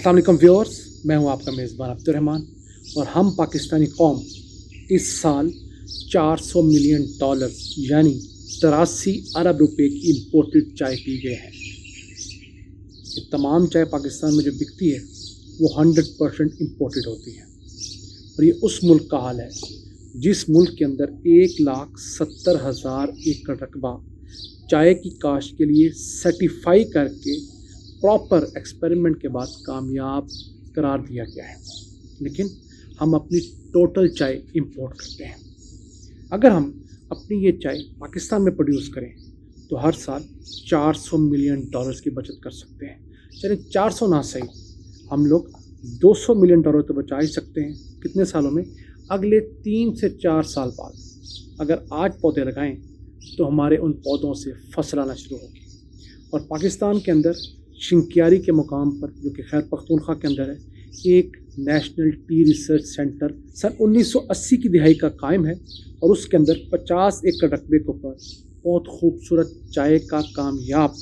अस्सलाम वालेकुम व्यूअर्स, मैं हूं आपका मेज़बान अब्दुर्रहमान और हम पाकिस्तानी कौम इस साल $400 मिलियन यानी 83 अरब रुपए की इम्पोर्टेड चाय पी गए हैं। ये तमाम चाय पाकिस्तान में जो बिकती है वो 100% इम्पोर्टेड होती है और ये उस मुल्क का हाल है जिस मुल्क के अंदर 1,70,000 एकड़ रकबा चाय की काश्त के लिए सर्टिफाई करके प्रॉपर एक्सपेरिमेंट के बाद कामयाब करार दिया गया है, लेकिन हम अपनी टोटल चाय इंपोर्ट करते हैं। अगर हम अपनी ये चाय पाकिस्तान में प्रोड्यूस करें तो हर साल $400 मिलियन की बचत कर सकते हैं। चलिए 400 ना सही, हम लोग $200 मिलियन तो बचा ही सकते हैं। कितने सालों में? अगले 3 से 4 साल बाद अगर आज पौधे लगाएं तो हमारे उन पौधों से फसल आना शुरू होगी। और पाकिस्तान के अंदर शिंक्यारी के मुकाम पर, जो कि खैर पख्तूनख्वा के अंदर है, एक नेशनल टी रिसर्च सेंटर सन 1980 की दिहाई का कायम है और उसके अंदर 50 एकड़ रकबे के ऊपर बहुत खूबसूरत चाय का कामयाब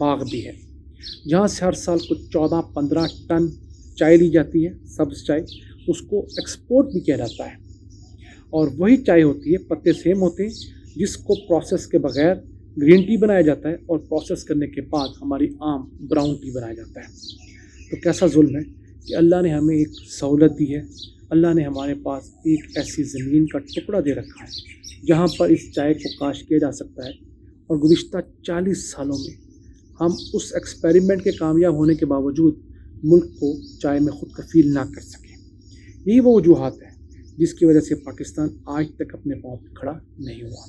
बाग भी है, जहाँ से हर साल कुछ 14-15 टन चाय ली जाती है। सब्ज़ चाय, उसको एक्सपोर्ट भी किया जाता है और वही चाय होती है, पत्ते सेम होते हैं, जिसको प्रोसेस के बगैर ग्रीन टी बनाया जाता है और प्रोसेस करने के बाद हमारी आम ब्राउन टी बनाया जाता है। तो कैसा जुल्म है कि अल्लाह ने हमें एक सहूलत दी है, अल्लाह ने हमारे पास एक ऐसी ज़मीन का टुकड़ा दे रखा है जहाँ पर इस चाय को काश्त किया जा सकता है। और गुज़िश्ता 40 सालों में हम उस एक्सपेरिमेंट के कामयाब होने के बावजूद मुल्क को चाय में ख़ुद कफ़ील ना कर सके। यही वो वजूहात है जिसकी वजह से पाकिस्तान आज तक अपने पाँव पर खड़ा नहीं हुआ।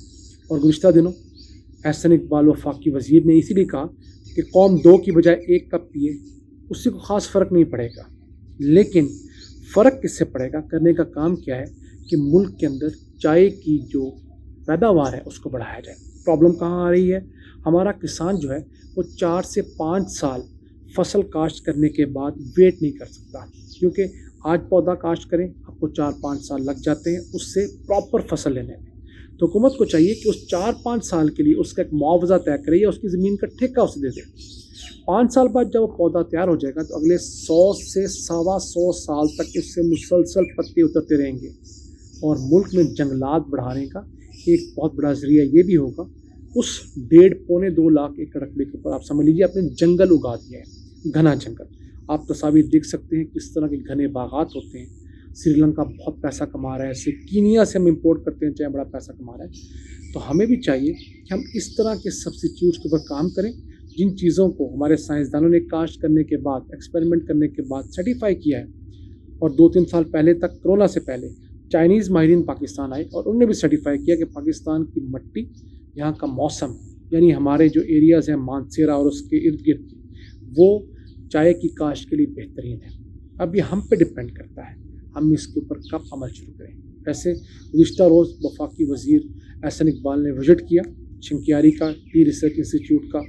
और गुज़िश्ता दिनों एहसन इकबाल वफाकी वज़ीर ने इसीलिए कहा कि कौम 2 की बजाय 1 कप पिए, उससे कोई ख़ास फ़र्क नहीं पड़ेगा। लेकिन फ़र्क किससे पड़ेगा? करने का काम क्या है कि मुल्क के अंदर चाय की जो पैदावार है उसको बढ़ाया जाए। प्रॉब्लम कहाँ आ रही है? हमारा किसान जो है वो 4 से 5 साल फसल काश्त करने के बाद वेट नहीं कर सकता, क्योंकि आज पौधा काश्त करें आपको 4-5 साल लग जाते हैं उससे प्रॉपर फसल लेने में। तो हुकूमत को चाहिए कि उस 4-5 साल के लिए उसका एक मुआवजा तय करे या उसकी ज़मीन का ठेका उसे दे दे। 5 साल बाद जब वो पौधा तैयार हो जाएगा तो अगले 100 से 125 साल तक उससे मुसलसल पत्ते उतरते रहेंगे और मुल्क में जंगलात बढ़ाने का एक बहुत बड़ा ज़रिया ये भी होगा। उस 1.5-2 लाख एकड़ रकबे के ऊपर आप समझ लीजिए आपने जंगल उगा दिया है, घना जंगल। आप तस्वीर देख सकते हैं किस तरह के घने बागात होते हैं। श्रीलंका बहुत पैसा कमा रहा है, इससे कीनिया से हम इंपोर्ट करते हैं चाय, बड़ा पैसा कमा रहा है। तो हमें भी चाहिए कि हम इस तरह के सब्स्टिट्यूट्स के ऊपर काम करें, जिन चीज़ों को हमारे साइंसदानों ने काश्त करने के बाद, एक्सपेरिमेंट करने के बाद सर्टिफाई किया है। और 2-3 साल पहले तक, कोरोना से पहले, चाइनीज़ माहिरीन पाकिस्तान आए और उन्होंने भी सर्टिफाई किया कि पाकिस्तान की मिट्टी, यहाँ का मौसम, यानी हमारे जो एरियाज़ हैं मानसेरा और उसके इर्द गिर्द, वो चाय की काश्त के लिए बेहतरीन है। अब ये हम पे डिपेंड करता है हम इसके ऊपर कब अमल शुरू करें। ऐसे गुज़िश्ता रोज़ वफाकी वज़ीर एहसन इकबाल ने विज़िट किया शिंक्यारी का टी रिसर्च इंस्टीट्यूट का,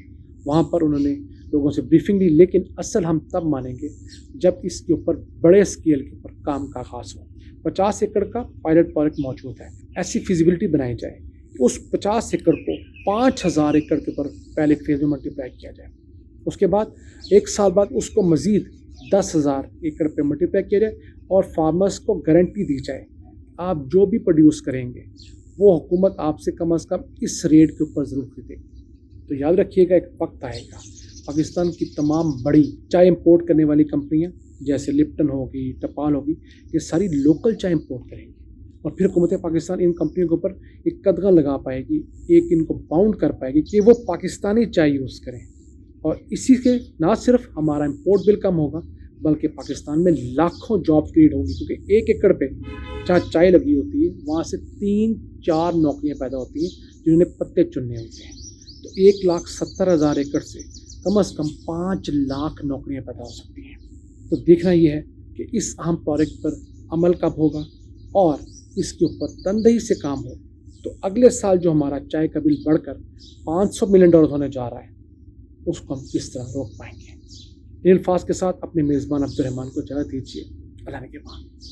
वहाँ पर उन्होंने लोगों से ब्रीफिंग ली। लेकिन असल हम तब मानेंगे जब इसके ऊपर बड़े स्केल के ऊपर काम का आगाज़ हो। 50 एकड़ का पायलट प्रोजेक्ट मौजूद है, ऐसी फिजिबिलिटी बनाई जाए कि उस 50 एकड़ को 5,000 एकड़ के ऊपर पहले फेज में मल्टीप्लाई किया जाए। उसके बाद 1 साल बाद उसको मज़ीद 10,000 एकड़ पे मल्टीप्लाई किया जाए और फार्मर्स को गारंटी दी जाए आप जो भी प्रोड्यूस करेंगे वो हुकूमत आपसे कम से कम इस रेट के ऊपर ज़रूर खरीदेगी। तो याद रखिएगा, एक वक्त आएगा पाकिस्तान की तमाम बड़ी चाय इंपोर्ट करने वाली कंपनियां जैसे लिप्टन होगी, टपाल होगी, ये सारी लोकल चाय इंपोर्ट करेंगी और फिर हुकूमत पाकिस्तान इन कंपनियों के ऊपर एक कदगन लगा पाएगी, एक इनको बाउंड कर पाएगी कि वो पाकिस्तानी चाय यूज़ करें। और इसी के ना सिर्फ हमारा इंपोर्ट बिल कम होगा बल्कि पाकिस्तान में लाखों जॉब क्रिएट होगी, क्योंकि 1 एकड़ पे जहाँ चाय लगी होती है वहाँ से 3-4 नौकरियाँ पैदा होती हैं जिन्होंने पत्ते चुनने होते हैं। तो 1,70,000 एकड़ से कम 5 लाख नौकरियाँ पैदा हो सकती हैं। तो देखना ये है कि इस अहम प्रोजेक्ट पर अमल कब होगा और इसके ऊपर तनदेही से काम हो तो अगले साल जो हमारा चाय का बिल बढ़कर $500 मिलियन होने जा रहा है उसको हम किस तरह रोक पाएंगे। इन अल्फाज के साथ अपने मेज़बान अब्दुर्रहमान को इजाज़त दीजिए। अल्लाह ने के बाद।